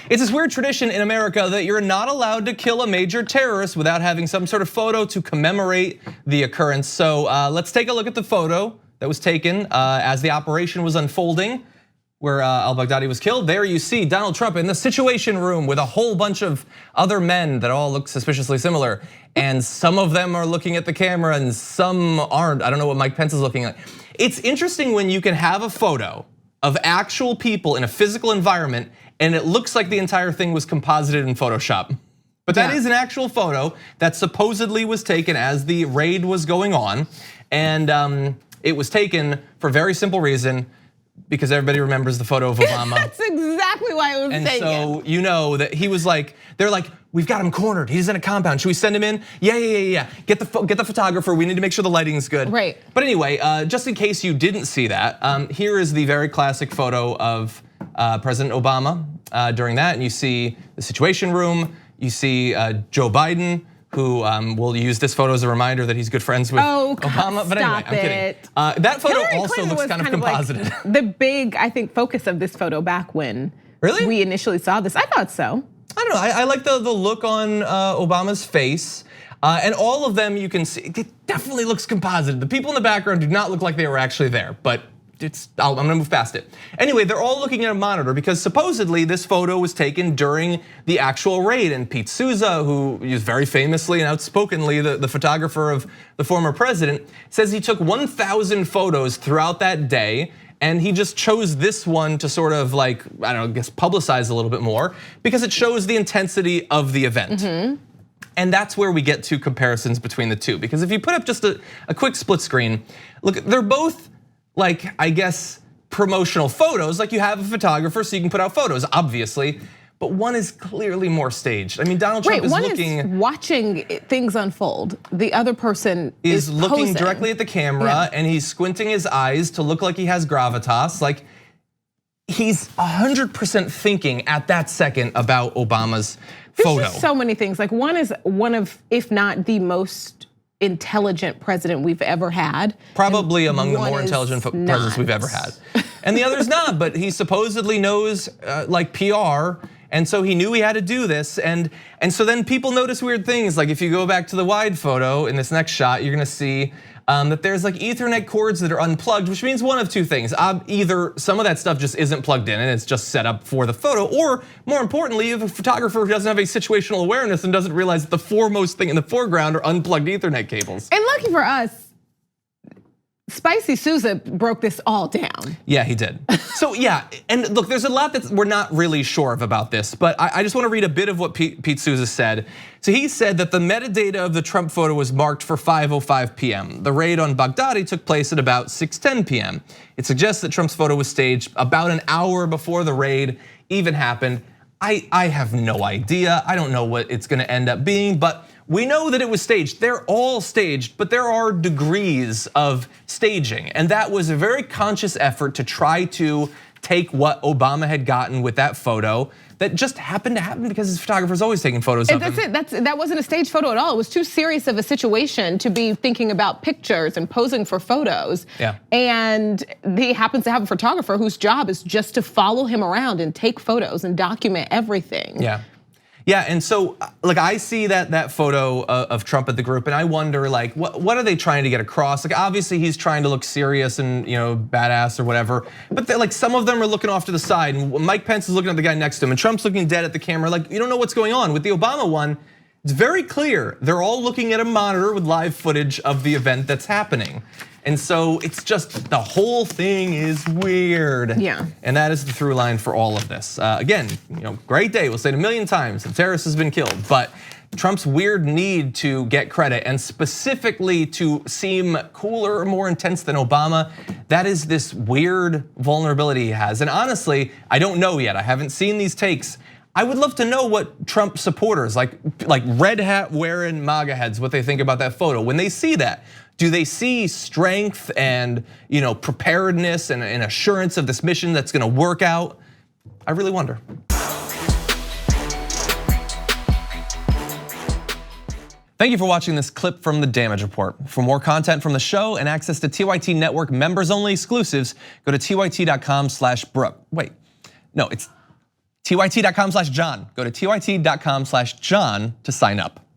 It's this weird tradition in America that you're not allowed to kill a major terrorist without having some sort of photo to commemorate the occurrence. So let's take a look at the photo that was taken as the operation was unfolding, where al-Baghdadi was killed. There you see Donald Trump in the Situation Room with a whole bunch of other men that all look suspiciously similar. And some of them are looking at the camera and some aren't. I don't know what Mike Pence is looking like. It's interesting when you can have a photo of actual people in a physical environment and it looks like the entire thing was composited in Photoshop. But that is an actual photo that supposedly was taken as the raid was going on. And it was taken for a very simple reason, because everybody remembers the photo of Obama. That's exactly why it was taken. And so you know that he was like, they're like, we've got him cornered. He's in a compound. Should we send him in? Yeah. Get the photographer. We need to make sure the lighting is good. Right. But anyway, just in case you didn't see that, here is the very classic photo of President Obama during that. And you see the Situation Room. You see Joe Biden, who will use this photo as a reminder that he's good friends with Obama. But anyway, I'm kidding. That photo Hillary also Clinton looks was kind of composited. Like the big, I think, focus of this photo back when we initially saw this. I thought so. I don't know. I like the look on Obama's face. And all of them, you can see, it definitely looks composited. The people in the background do not look like they were actually there, but I'm gonna move past it. Anyway, they're all looking at a monitor because supposedly this photo was taken during the actual raid. And Pete Souza, who is very famously and outspokenly the photographer of the former president, says he took 1,000 photos throughout that day. And he just chose this one to sort of like, I don't know, I guess publicize a little bit more because it shows the intensity of the event. And that's where we get to comparisons between the two. Because if you put up just a quick split screen, look, they're both like, I guess, promotional photos. Like you have a photographer so you can put out photos, obviously. But one is clearly more staged. I mean, Donald Trump is looking. One is watching things unfold. The other person is looking posing directly at the camera and he's squinting his eyes to look like he has gravitas. Like he's 100% thinking at that second about Obama's photo. There's just so many things. Like one is one of, if not the most intelligent president we've ever had. Probably among the more intelligent presidents we've ever had. And the other's not, but he supposedly knows like PR. And so he knew he had to do this. And so then people notice weird things. Like if you go back to the wide photo in this next shot, you're gonna see that there's like Ethernet cords that are unplugged, which means one of two things. Either some of that stuff just isn't plugged in and it's just set up for the photo, or more importantly, if a photographer doesn't have a situational awareness and doesn't realize that the foremost thing in the foreground are unplugged Ethernet cables. And lucky for us, Spicy Souza broke this all down. Yeah, he did. So yeah, and look, there's a lot that we're not really sure of about this, but I just want to read a bit of what Pete Souza said. So he said that the metadata of the Trump photo was marked for 5:05 p.m. The raid on Baghdadi took place at about 6:10 p.m. It suggests that Trump's photo was staged about an hour before the raid even happened. I have no idea. I don't know what it's gonna end up being, but we know that it was staged. They're all staged, but there are degrees of staging. And that was a very conscious effort to try to take what Obama had gotten with that photo that just happened to happen because his photographer's always taking photos of him. That's it, that wasn't a staged photo at all. It was too serious of a situation to be thinking about pictures and posing for photos. Yeah. And he happens to have a photographer whose job is just to follow him around and take photos and document everything. Yeah, and so like I see that photo of Trump at the group, and I wonder like what are they trying to get across? Like obviously he's trying to look serious and badass or whatever, but like some of them are looking off to the side, and Mike Pence is looking at the guy next to him, and Trump's looking dead at the camera. Like you don't know what's going on. With the Obama one, it's very clear they're all looking at a monitor with live footage of the event that's happening. And so it's just the whole thing is weird. Yeah. And that is the through line for all of this. Again, great day. We'll say it a million times. The terrorist has been killed, but Trump's weird need to get credit and specifically to seem cooler or more intense than Obama, that is this weird vulnerability he has. And honestly, I don't know yet. I haven't seen these takes. I would love to know what Trump supporters, like red hat wearing MAGA heads, what they think about that photo. When they see that, do they see strength and preparedness and an assurance of this mission that's gonna work out? I really wonder. Thank you for watching this clip from the Damage Report. For more content from the show and access to TYT Network members only exclusives, go to tyt.com/Brooke. Wait, no, it's tyt.com/John. Go to tyt.com/John to sign up.